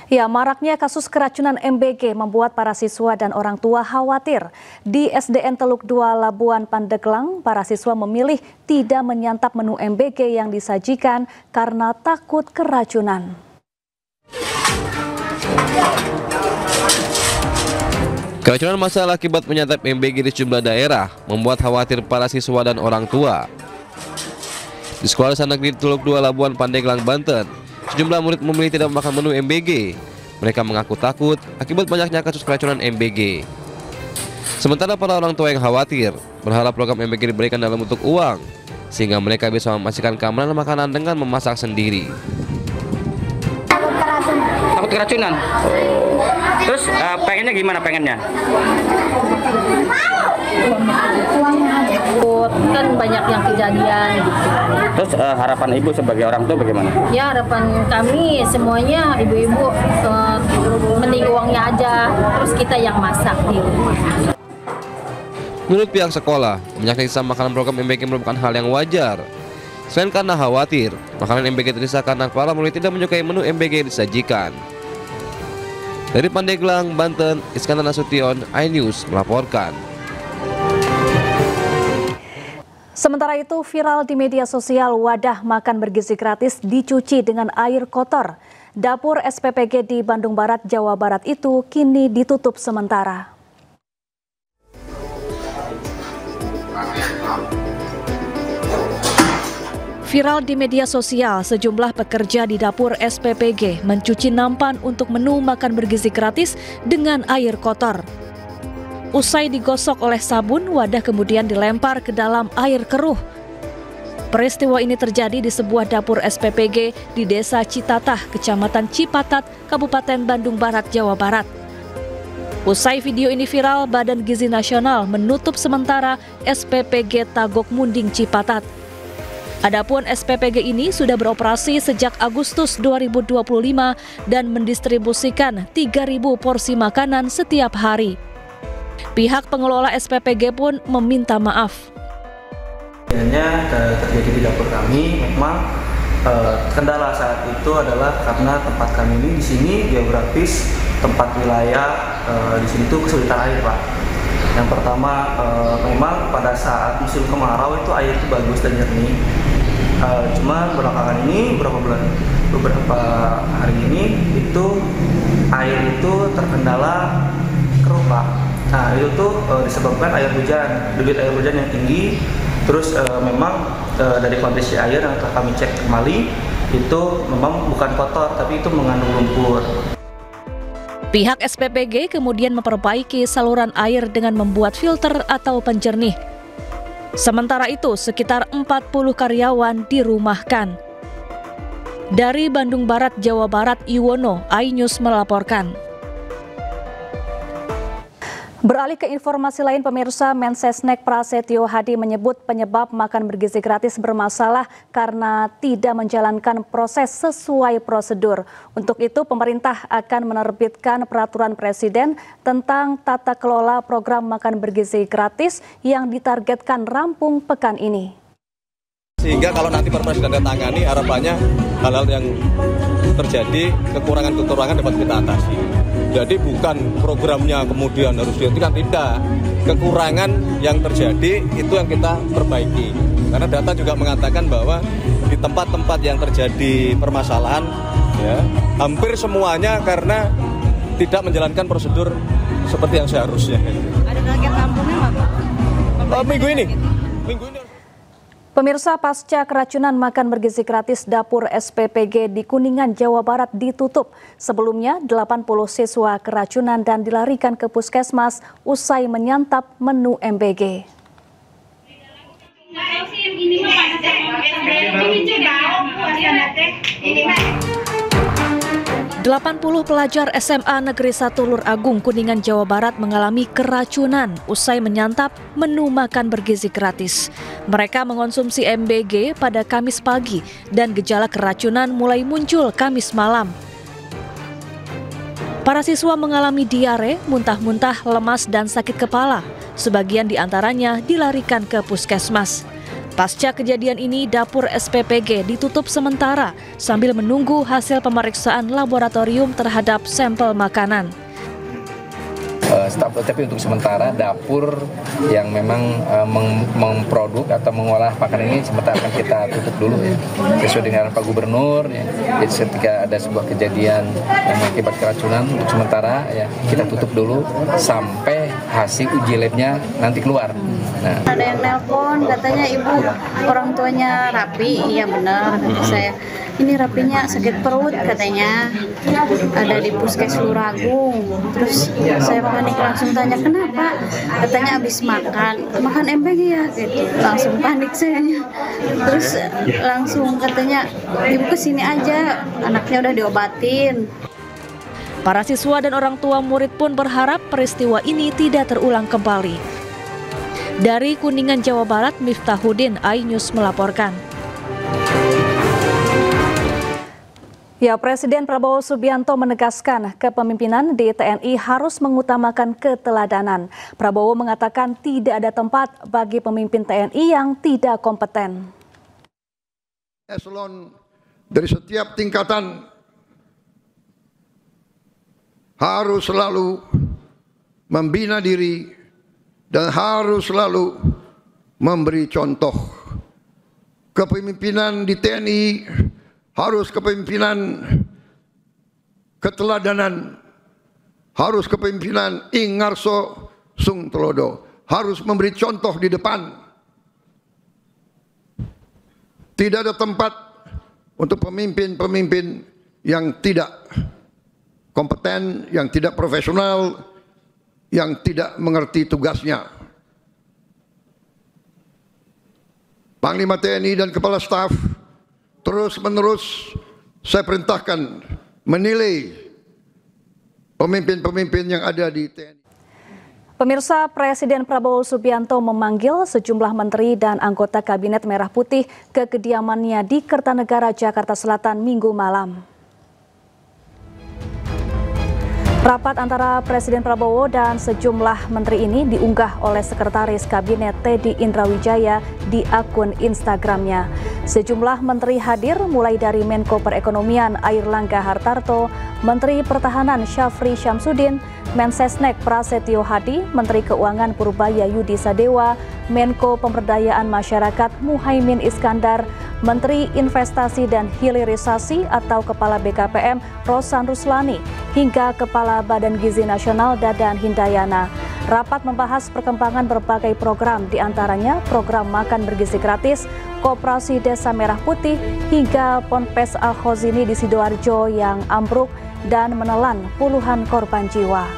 Ya, maraknya kasus keracunan MBG membuat para siswa dan orang tua khawatir. Di SDN Teluk 2 Labuan Pandeglang, para siswa memilih tidak menyantap menu MBG yang disajikan karena takut keracunan. Keracunan massal akibat menyantap MBG di sejumlah daerah membuat khawatir para siswa dan orang tua. Di Sekolah Dasar Negeri Teluk 2 Labuan Pandeglang, Banten, sejumlah murid memilih tidak makan menu MBG. Mereka mengaku takut akibat banyaknya kasus keracunan MBG. Sementara para orang tua yang khawatir berharap program MBG diberikan dalam bentuk uang, sehingga mereka bisa memastikan keamanan makanan dengan memasak sendiri. Takut keracunan? Terus pengennya gimana pengennya? Kan banyak yang kejadian gitu. Terus harapan ibu sebagai orang tua bagaimana? Ya, harapan kami semuanya ibu-ibu mending uangnya aja, terus kita yang masak di rumah. Menurut pihak sekolah, banyaknya sisa makanan program MBG merupakan hal yang wajar. Selain karena khawatir, makanan MBG tersisa karena para murid tidak menyukai menu MBG yang disajikan. Dari Pandeglang, Banten, Iskandar Nasution, iNews melaporkan. Sementara itu, viral di media sosial wadah makan bergizi gratis dicuci dengan air kotor. Dapur SPPG di Bandung Barat, Jawa Barat itu kini ditutup sementara. Viral di media sosial, sejumlah pekerja di dapur SPPG mencuci nampan untuk menu makan bergizi gratis dengan air kotor. Usai digosok oleh sabun, wadah kemudian dilempar ke dalam air keruh. Peristiwa ini terjadi di sebuah dapur SPPG di Desa Citatah, Kecamatan Cipatat, Kabupaten Bandung Barat, Jawa Barat. Usai video ini viral, Badan Gizi Nasional menutup sementara SPPG Tagok Munding Cipatat. Adapun SPPG ini sudah beroperasi sejak Agustus 2025 dan mendistribusikan 3.000 porsi makanan setiap hari. Pihak pengelola SPPG pun meminta maaf. Terjadi di dapur kami, memang kendala saat itu adalah karena tempat kami ini di sini geografis tempat wilayah di sini tuh kesulitan air, Pak. Yang pertama, memang pada saat musim kemarau itu air itu bagus dan jernih. Cuma belakangan ini beberapa hari ini itu air itu terkendala keruh, Pak. Nah, itu tuh disebabkan air hujan, debit air hujan yang tinggi. Terus memang dari kondisi air yang telah kami cek kembali itu memang bukan kotor, tapi itu mengandung lumpur. Pihak SPPG kemudian memperbaiki saluran air dengan membuat filter atau penjernih. Sementara itu, sekitar 40 karyawan dirumahkan. Dari Bandung Barat, Jawa Barat, Iwono, iNews melaporkan. Beralih ke informasi lain, pemirsa, Mensesnek Prasetyo Hadi menyebut penyebab makan bergizi gratis bermasalah karena tidak menjalankan proses sesuai prosedur. Untuk itu, pemerintah akan menerbitkan peraturan presiden tentang tata kelola program makan bergizi gratis yang ditargetkan rampung pekan ini. Sehingga kalau nanti Perpres ditandatangani, harapannya hal-hal yang terjadi, kekurangan-kekurangan dapat kita atasi. Jadi bukan programnya kemudian harus dihentikan, tidak. Kekurangan yang terjadi itu yang kita perbaiki. Karena data juga mengatakan bahwa di tempat-tempat yang terjadi permasalahan, ya, hampir semuanya karena tidak menjalankan prosedur seperti yang seharusnya. Ada target rampungnya Pak? Minggu ini. Pemirsa, pasca keracunan makan bergizi gratis dapur SPPG di Kuningan, Jawa Barat ditutup. Sebelumnya, 80 siswa keracunan dan dilarikan ke puskesmas usai menyantap menu MBG. 80 pelajar SMA Negeri 1 Lur Agung, Kuningan, Jawa Barat mengalami keracunan usai menyantap menu makan bergizi gratis. Mereka mengonsumsi MBG pada Kamis pagi dan gejala keracunan mulai muncul Kamis malam. Para siswa mengalami diare, muntah-muntah, lemas, dan sakit kepala. Sebagian di antaranya dilarikan ke puskesmas. Pasca kejadian ini, dapur SPPG ditutup sementara sambil menunggu hasil pemeriksaan laboratorium terhadap sampel makanan. Tapi untuk sementara dapur yang memang memproduk atau mengolah makanan ini sementara akan kita tutup dulu ya. Sesuai dengan Pak Gubernur ya. Jadi ketika ada sebuah kejadian yang mengakibat keracunan untuk sementara ya kita tutup dulu sampai hasil uji labnya nanti keluar. Nah. Ada yang nelpon katanya ibu orang tuanya Rapi, iya benar kata saya. Ini Rapinya sakit perut katanya, ada di Puskes Luragung. Terus saya panik langsung tanya kenapa, katanya habis makan MBG ya gitu. Langsung panik saya. Terus langsung katanya ibu kesini aja, anaknya udah diobatin. Para siswa dan orang tua murid pun berharap peristiwa ini tidak terulang kembali. Dari Kuningan, Jawa Barat, Miftahudin, iNews melaporkan. Ya, Presiden Prabowo Subianto menegaskan kepemimpinan di TNI harus mengutamakan keteladanan. Prabowo mengatakan tidak ada tempat bagi pemimpin TNI yang tidak kompeten. Eselon dari setiap tingkatan harus selalu membina diri dan harus selalu memberi contoh. Kepemimpinan di TNI harus kepemimpinan keteladanan, harus kepemimpinan Ingarso Sung Telodo, harus memberi contoh di depan. Tidak ada tempat untuk pemimpin-pemimpin yang tidak kompeten, yang tidak profesional, yang tidak mengerti tugasnya. Panglima TNI dan Kepala Staf terus-menerus saya perintahkan menilai pemimpin-pemimpin yang ada di TNI. Pemirsa, Presiden Prabowo Subianto memanggil sejumlah menteri dan anggota Kabinet Merah Putih ke kediamannya di Kertanegara, Jakarta Selatan, Minggu malam. Rapat antara Presiden Prabowo dan sejumlah menteri ini diunggah oleh Sekretaris Kabinet Teddy Indrawijaya di akun Instagramnya. Sejumlah menteri hadir mulai dari Menko Perekonomian Airlangga Hartarto, Menteri Pertahanan Syafri Syamsuddin, Mensesnek Prasetyo Hadi, Menteri Keuangan Purbaya Yudi Sadewa, Menko Pemberdayaan Masyarakat Muhaimin Iskandar, Menteri Investasi dan Hilirisasi atau Kepala BKPM Rosan Ruslani, hingga Kepala Badan Gizi Nasional Dadan Hindayana. Rapat membahas perkembangan berbagai program, diantaranya program makan bergizi gratis, Koperasi Desa Merah Putih, hingga Ponpes Al-Khozini di Sidoarjo yang ambruk dan menelan puluhan korban jiwa.